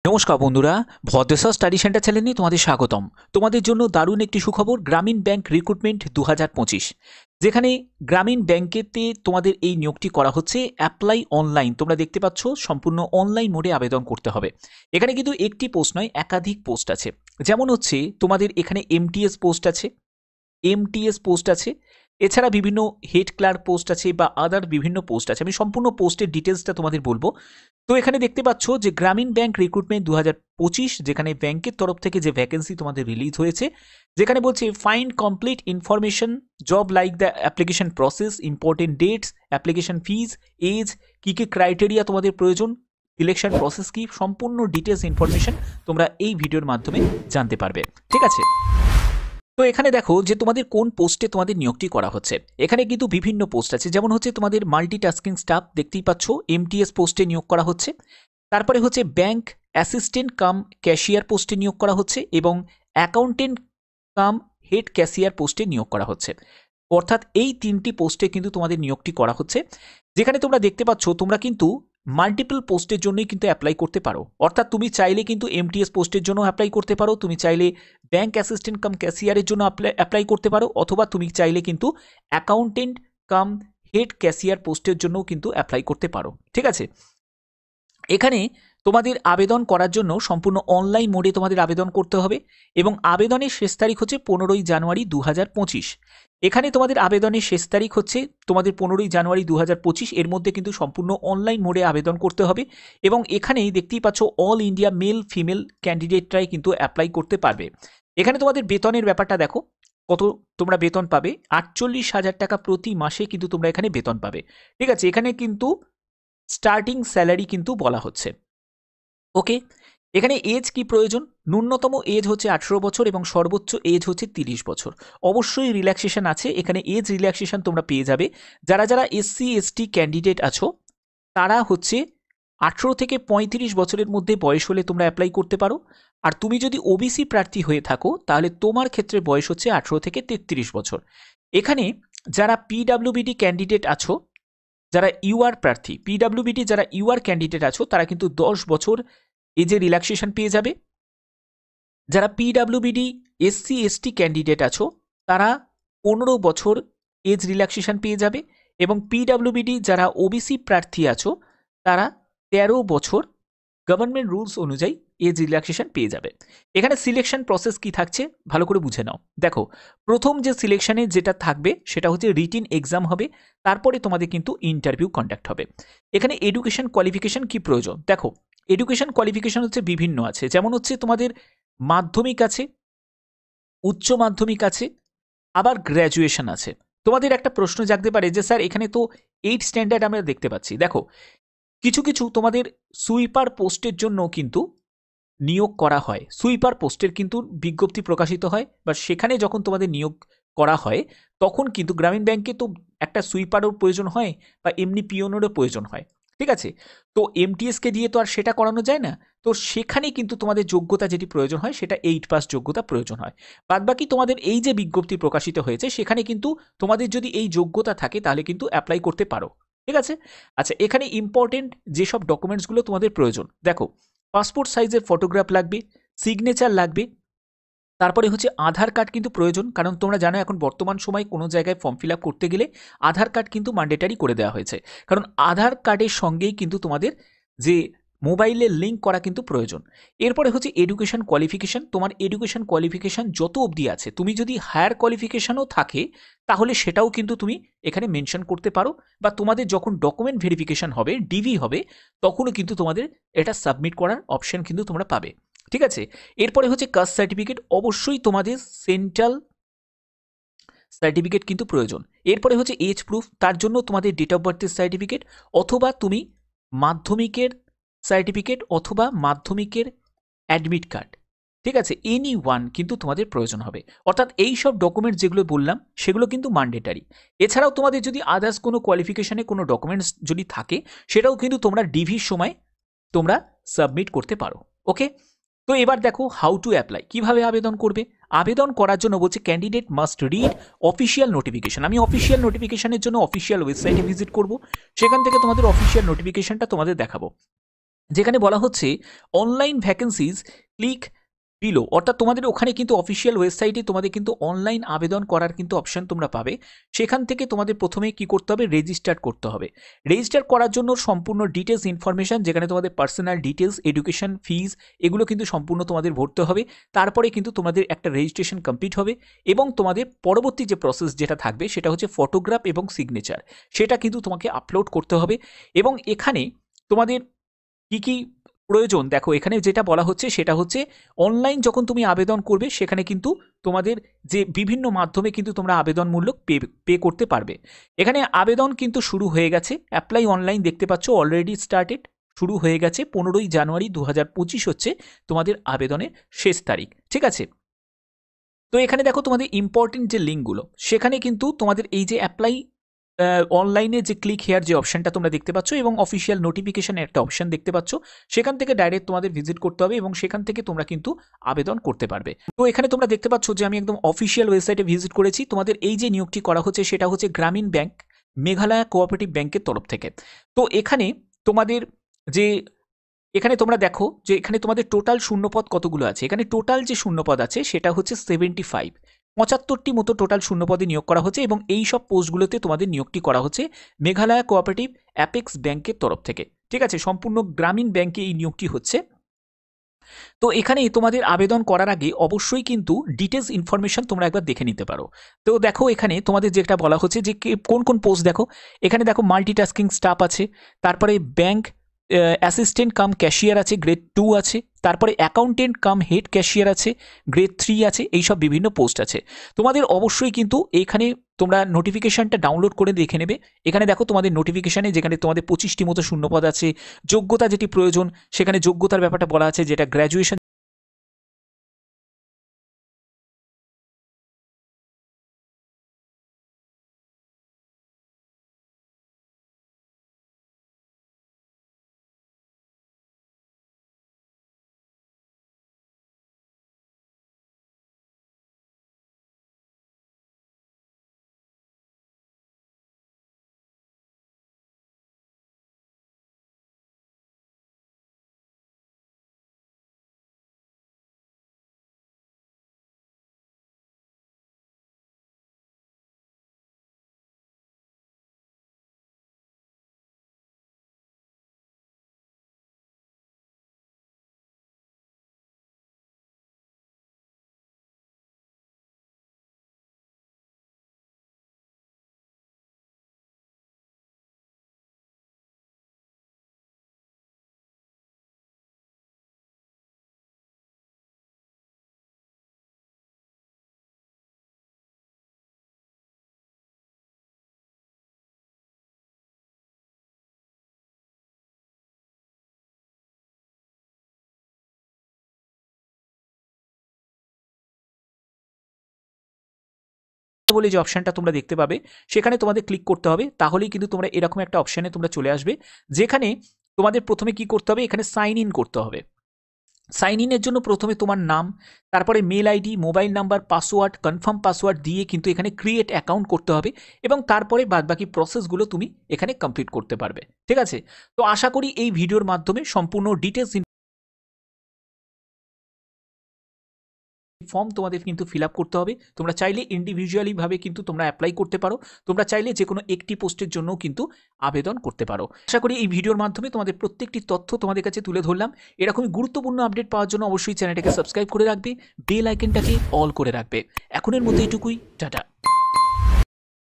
নমস্কার বন্ধুরা, Bhadreswar study centre চ্যানেলে তোমাদের স্বাগতম। তোমাদের জন্য দারুণ একটি সুখবর, গ্রামীণ ব্যাংক রিক্রুটমেন্ট 2025, যেখানে গ্রামীণ ব্যাংকেতে তোমাদের এই নিয়োগটি করা হচ্ছে। অ্যাপ্লাই অনলাইন, তোমরা দেখতে পাচ্ছ সম্পূর্ণ অনলাইন মোডে আবেদন করতে হবে। এখানে কিন্তু একটি পোস্ট নয়, একাধিক পোস্ট আছে। যেমন হচ্ছে তোমাদের এখানে এমটিএস পোস্ট আছে, এছাড়া বিভিন্ন হেড ক্লার্ক পোস্ট আছে বা আদার বিভিন্ন পোস্ট আছে। আমি সম্পূর্ণ পোস্টের ডিটেলসটা তোমাদের বলবো। তো এখানে দেখতে পাচ্ছ যে গ্রামীণ ব্যাংক রিক্রুটমেন্ট 2025, যেখানে ব্যাংকের তরফ থেকে যে ভ্যাকেন্সি তোমাদের রিলিজ হয়েছে, যেখানে বলছে find complete information, job like the application process, important dates, application fees, age, কী কী ক্রাইটেরিয়া তোমাদের প্রয়োজন, সিলেকশন প্রসেস কি, সম্পূর্ণ ডিটেলস ইনফরমেশন তোমরা এই ভিডিওর মাধ্যমে জানতে পারবে। ঠিক আছে, তো এখানে দেখো যে তোমাদের কোন পোস্টে তোমাদের নিয়োগটি করা হচ্ছে। এখানে কিন্তু বিভিন্ন পোস্ট আছে, যেমন হচ্ছে তোমাদের মাল্টিটাস্কিং স্টাফ, দেখতেই পাচ্ছ এমটিএস পোস্টে নিয়োগ করা হচ্ছে। তারপরে হচ্ছে ব্যাংক অ্যাসিস্ট্যান্ট কাম ক্যাশিয়ার পোস্টে নিয়োগ করা হচ্ছে এবং অ্যাকাউন্টেন্ট কাম হেড ক্যাশিয়ার পোস্টে নিয়োগ করা হচ্ছে। অর্থাৎ এই তিনটি পোস্টে কিন্তু তোমাদের নিয়োগটি করা হচ্ছে। যেখানে তোমরা দেখতে পাচ্ছ তোমরা কিন্তু মাল্টিপল পোস্টের জন্যই কিন্তু অ্যাপ্লাই করতে পারো। অর্থাৎ তুমি চাইলে কিন্তু এমটিএস পোস্টের জন্য অ্যাপ্লাই করতে পারো, তুমি চাইলে ব্যাংক অ্যাসিস্ট্যান্ট কাম ক্যাশিয়ারের জন্য অ্যাপ্লাই করতে পারো, অথবা তুমি চাইলে কিন্তু অ্যাকাউন্টেন্ট কাম হেড ক্যাশিয়ার পোস্টের জন্যও কিন্তু অ্যাপ্লাই করতে পারো। ঠিক আছে, এখানে তোমাদের আবেদন করার জন্য সম্পূর্ণ অনলাইন মোডে তোমাদের আবেদন করতে হবে এবং আবেদনের শেষ তারিখ হচ্ছে 15ই জানুয়ারি 2025। এখানে তোমাদের আবেদনের শেষ তারিখ হচ্ছে তোমাদের 15ই জানুয়ারি 2025। এর মধ্যে কিন্তু সম্পূর্ণ অনলাইন মোডে আবেদন করতে হবে এবং এখানেই দেখতেই পাচ্ছ অল ইন্ডিয়া মেল ফিমেল ক্যান্ডিডেটরাই কিন্তু অ্যাপ্লাই করতে পারবে। এখানে তোমাদের বেতনের ব্যাপারটা দেখো, কত তোমরা বেতন পাবে। 48,000 টাকা প্রতি মাসে কিন্তু তোমরা এখানে বেতন পাবে। ঠিক আছে, এখানে কিন্তু স্টার্টিং স্যালারি কিন্তু বলা হচ্ছে। ওকে, এখানে এজ কি প্রয়োজন, ন্যূনতম এজ হচ্ছে 18 বছর এবং সর্বোচ্চ এজ হচ্ছে 30 বছর। অবশ্যই রিল্যাক্সেশন আছে, এখানে এজ রিল্যাক্সেশন তোমরা পেয়ে যাবে। যারা যারা এসসি এসটি ক্যান্ডিডেট আছো তারা হচ্ছে 18 থেকে 35 বছরের মধ্যে বয়স হলে তোমরা অ্যাপ্লাই করতে পারো। আর তুমি যদি ওবিসি প্রার্থী হয়ে থাকো তাহলে তোমার ক্ষেত্রে বয়স হচ্ছে 18 থেকে 33 বছর। এখানে যারা পিডাব্লিউবিডি ক্যান্ডিডেট আছো, যারা ইউআর প্রার্থী, পিডাব্লিউবিডি যারা ইউআর ক্যান্ডিডেট আছো তারা কিন্তু 10 বছর এজে রিল্যাক্সেশন পেয়ে যাবে। যারা পিডাব্লিউবিডি এসসি এসটি ক্যান্ডিডেট আছো তারা 15 বছর এজ রিল্যাক্সেশন পেয়ে যাবে এবং পিডাব্লিউবিডি যারা ওবিসি প্রার্থী আছো তারা 13 বছর গভর্নমেন্ট রুলস অনুযায়ী এজ রিল্যাক্সেশন পেয়ে যাবে। এখানে সিলেকশন প্রসেস কি থাকছে ভালো করে বুঝে নাও। দেখো, প্রথম যে সিলেকশনে যেটা থাকবে সেটা হচ্ছে রিটিন এক্সাম হবে, তারপরে তোমাদের কিন্তু ইন্টারভিউ কন্ডাক্ট হবে। এখানে এডুকেশন কোয়ালিফিকেশন কি প্রয়োজন, দেখো এডুকেশন কোয়ালিফিকেশন হচ্ছে বিভিন্ন আছে, যেমন হচ্ছে তোমাদের মাধ্যমিক আছে, উচ্চ মাধ্যমিক আছে, আবার গ্র্যাজুয়েশন আছে। তোমাদের একটা প্রশ্ন জাগতে পারে যে স্যার এখানে তো 8 স্ট্যান্ডার্ড আমরা দেখতে পাচ্ছি। দেখো, কিছু কিছু তোমাদের সুইপার পোস্টের জন্য কিন্তু নিয়োগ করা হয়, সুইপার পোস্টের কিন্তু বিজ্ঞপ্তি প্রকাশিত হয়, বা সেখানে যখন তোমাদের নিয়োগ করা হয় তখন কিন্তু গ্রামীণ ব্যাংকে তো একটা সুইপারও প্রয়োজন হয় বা এমনি পিওনেরও প্রয়োজন হয়। ঠিক আছে, তো এমটিএসকে দিয়ে তো আর সেটা করানো যায় না, তো সেখানে কিন্তু তোমাদের যোগ্যতা যেটি প্রয়োজন হয় সেটা 8 পাস যোগ্যতা প্রয়োজন হয়। বাদবাকি তোমাদের এই যে বিজ্ঞপ্তি প্রকাশিত হয়েছে সেখানে কিন্তু তোমাদের যদি এই যোগ্যতা থাকে তাহলে কিন্তু অ্যাপ্লাই করতে পারো। ঠিক আছে, আচ্ছা এখানে ইম্পর্টেন্ট যেসব ডকুমেন্টসগুলো তোমাদের প্রয়োজন, দেখো পাসপোর্ট সাইজের ফটোগ্রাফ লাগবে, সিগনেচার লাগবে, তারপরে হচ্ছে আধার কার্ড কিন্তু প্রয়োজন, কারণ তোমরা জানো এখন বর্তমান সময় কোনো জায়গায় ফর্ম ফিল আপ করতে গেলে আধার কার্ড কিন্তু ম্যান্ডেটারি করে দেওয়া হয়েছে, কারণ আধার কার্ডের সঙ্গেই কিন্তু তোমাদের যে মোবাইলে লিঙ্ক করা কিন্তু প্রয়োজন। এরপরে হচ্ছে এডুকেশন কোয়ালিফিকেশন, তোমার এডুকেশন কোয়ালিফিকেশন যত অবধি আছে, তুমি যদি হায়ার কোয়ালিফিকেশনও থাকে তাহলে সেটাও কিন্তু তুমি এখানে মেনশন করতে পারো, বা তোমাদের যখন ডকুমেন্ট ভেরিফিকেশন হবে, ডিভি হবে, তখনও কিন্তু তোমাদের এটা সাবমিট করার অপশন কিন্তু তোমরা পাবে। ঠিক আছে, এরপরে হচ্ছে কাস্ট সার্টিফিকেট, অবশ্যই তোমাদের সেন্ট্রাল সার্টিফিকেট কিন্তু প্রয়োজন। এরপরে হচ্ছে এজ প্রুফ, তার জন্য তোমাদের ডেট অফ বার্থের সার্টিফিকেট অথবা তুমি মাধ্যমিকের সার্টিফিকেট অথবা মাধ্যমিকের অ্যাডমিট কার্ড। ঠিক আছে, এনি ওয়ান কিন্তু তোমাদের প্রয়োজন হবে। অর্থাৎ এই সব ডকুমেন্টস যেগুলো বললাম সেগুলো কিন্তু ম্যান্ডেটারি। এছাড়াও তোমাদের যদি আদার্স কোনো কোয়ালিফিকেশনে কোনো ডকুমেন্টস যদি থাকে সেটাও কিন্তু তোমরা ডিভির সময় তোমরা সাবমিট করতে পারো। ওকে, তো এবার দেখো হাউ টু অ্যাপ্লাই, কিভাবে আবেদন করবে। আবেদন করার জন্য বলছে candidate must read official notification. আমি অফিসিয়াল নোটিফিকেশনের জন্য অফিসিয়াল ওয়েবসাইটে ভিজিট করব, সেখান থেকে তোমাদের অফিসিয়াল নোটিফিকেশনটা তোমাদের দেখাবো। যেখানে বলা হচ্ছে অনলাইন ভ্যাকেন্সিজ ক্লিক বিলো, অর্থাৎ তোমাদের ওখানে কিন্তু অফিসিয়াল ওয়েবসাইটে তোমাদের কিন্তু অনলাইন আবেদন করার কিন্তু অপশন তোমরা পাবে। সেখান থেকে তোমাদের প্রথমে কি করতে হবে, রেজিস্টার করতে হবে। রেজিস্টার করার জন্য সম্পূর্ণ ডিটেলস ইনফরমেশন, যেখানে তোমাদের পার্সোনাল ডিটেলস, এডুকেশন ফিজ, এগুলো কিন্তু সম্পূর্ণ তোমাদের ভরতে হবে। তারপরে কিন্তু তোমাদের একটা রেজিস্ট্রেশন কমপ্লিট হবে এবং তোমাদের পরবর্তী যে প্রসেস যেটা থাকবে সেটা হচ্ছে ফটোগ্রাফ এবং সিগনেচার, সেটা কিন্তু তোমাকে আপলোড করতে হবে। এবং এখানে তোমাদের কি কি প্রয়োজন, দেখো এখানে যেটা বলা হচ্ছে সেটা হচ্ছে অনলাইন যখন তুমি আবেদন করবে সেখানে কিন্তু তোমাদের যে বিভিন্ন মাধ্যমে কিন্তু তোমরা আবেদনমূলক পে করতে পারবে। এখানে আবেদন কিন্তু শুরু হয়ে গেছে, অ্যাপ্লাই অনলাইন দেখতে পাচ্ছ অলরেডি স্টার্টেড, শুরু হয়ে গেছে। 15ই জানুয়ারি 2025 হচ্ছে তোমাদের আবেদনের শেষ তারিখ, ঠিক আছে। তো এখানে দেখো তোমাদের ইম্পর্টেন্ট যে লিঙ্কগুলো, সেখানে কিন্তু তোমাদের এই যে অ্যাপ্লাই অনলাইনে যে ক্লিক হেয়ার যে অপশনটা তোমরা দেখতে পাচ্ছ এবং অফিসিয়াল নোটিফিকেশনের একটা অপশন দেখতে পাচ্ছ, সেখান থেকে ডাইরেক্ট তোমাদের ভিজিট করতে হবে এবং সেখান থেকে তোমরা কিন্তু আবেদন করতে পারবে। তো এখানে তোমরা দেখতে পাচ্ছ যে আমি একদম অফিসিয়াল ওয়েবসাইটে ভিজিট করেছি। তোমাদের এই যে নিয়োগটি করা হচ্ছে সেটা হচ্ছে গ্রামীণ ব্যাংক মেঘালয় কোঅপারেটিভ ব্যাংকের তরফ থেকে। তো এখানে তোমাদের যে এখানে তোমরা দেখো যে এখানে তোমাদের টোটাল শূন্যপদ কতগুলো আছে। এখানে টোটাল যে শূন্যপদ আছে সেটা হচ্ছে 75, 75টি মতো টোটাল শূন্যপদে নিয়োগ করা হচ্ছে এবং এই সব পোস্টগুলোতে তোমাদের নিয়োগটি করা হচ্ছে মেঘালয় কোঅপারেটিভ অ্যাপেক্স ব্যাংকের তরফ থেকে, ঠিক আছে। সম্পূর্ণ গ্রামীণ ব্যাংকে এই নিয়োগটি হচ্ছে। তো এখানে তোমাদের আবেদন করার আগে অবশ্যই কিন্তু ডিটেলস ইনফরমেশন তোমরা একবার দেখে নিতে পারো। তো দেখো এখানে তোমাদের যেটা বলা হচ্ছে যে কোন কোন পোস্ট, দেখো এখানে দেখো মাল্টিটাস্কিং স্টাফ আছে, তারপরে ব্যাংক অ্যাসিস্ট্যান্ট কাম ক্যাশিয়ার আছে, গ্রেড 2 আছে, তারপরে অ্যাকাউন্টেন্ট কাম হেড ক্যাশিয়ার আছে, গ্রেড 3 আছে, এইসব বিভিন্ন পোস্ট আছে। তোমাদের অবশ্যই কিন্তু এইখানে তোমরা নোটিফিকেশনটা ডাউনলোড করে দেখে নেবে। এখানে দেখো তোমাদের নোটিফিকেশানে যেখানে তোমাদের 25টি মতো শূন্যপদ আছে, যোগ্যতা যেটি প্রয়োজন সেখানে যোগ্যতার ব্যাপারটা বলা আছে, যেটা গ্র্যাজুয়েশন বলে যে অপশনটা তোমরা দেখতে পাবে সেখানে তোমাদের ক্লিক করতে হবে। তাহলেই কিন্তু তোমরা এরকম একটা অপশনে তোমরা চলে আসবে, যেখানে তোমাদের প্রথমে কি করতে হবে, এখানে সাইন ইন করতে হবে। সাইন ইনের জন্য প্রথমে তোমার নাম, তারপরে mail ID, mobile number, password, confirm password দিয়ে কিন্তু এখানে ক্রিয়েট অ্যাকাউন্ট করতে হবে এবং তারপরে বাদবাকি প্রসেসগুলো তুমি এখানে কমপ্লিট করতে পারবে, ঠিক আছে। তো আশা করি এই ভিডিওর মাধ্যমে সম্পূর্ণ ডিটেলস ফর্ম তোমাদের কিন্তু ফিল আপ করতে হবে। তোমরা চাইলে ইন্ডিভিজুয়ালি ভাবে কিন্তু তোমরা অ্যাপ্লাই করতে পারো, তোমরা চাইলে যে কোনো একটি পোস্টের জন্যও কিন্তু আবেদন করতে পারো। আশা করি এই ভিডিওর মাধ্যমে তোমাদের প্রত্যেকটি তথ্য তোমাদের কাছে তুলে ধরলাম। এরকমই গুরুত্বপূর্ণ আপডেট পাওয়ার জন্য অবশ্যই চ্যানেলটাকে সাবস্ক্রাইব করে রাখবে, বেল আইকনটাকে অল করে রাখবে। এখনের মধ্যে এটুকুই, টাটা।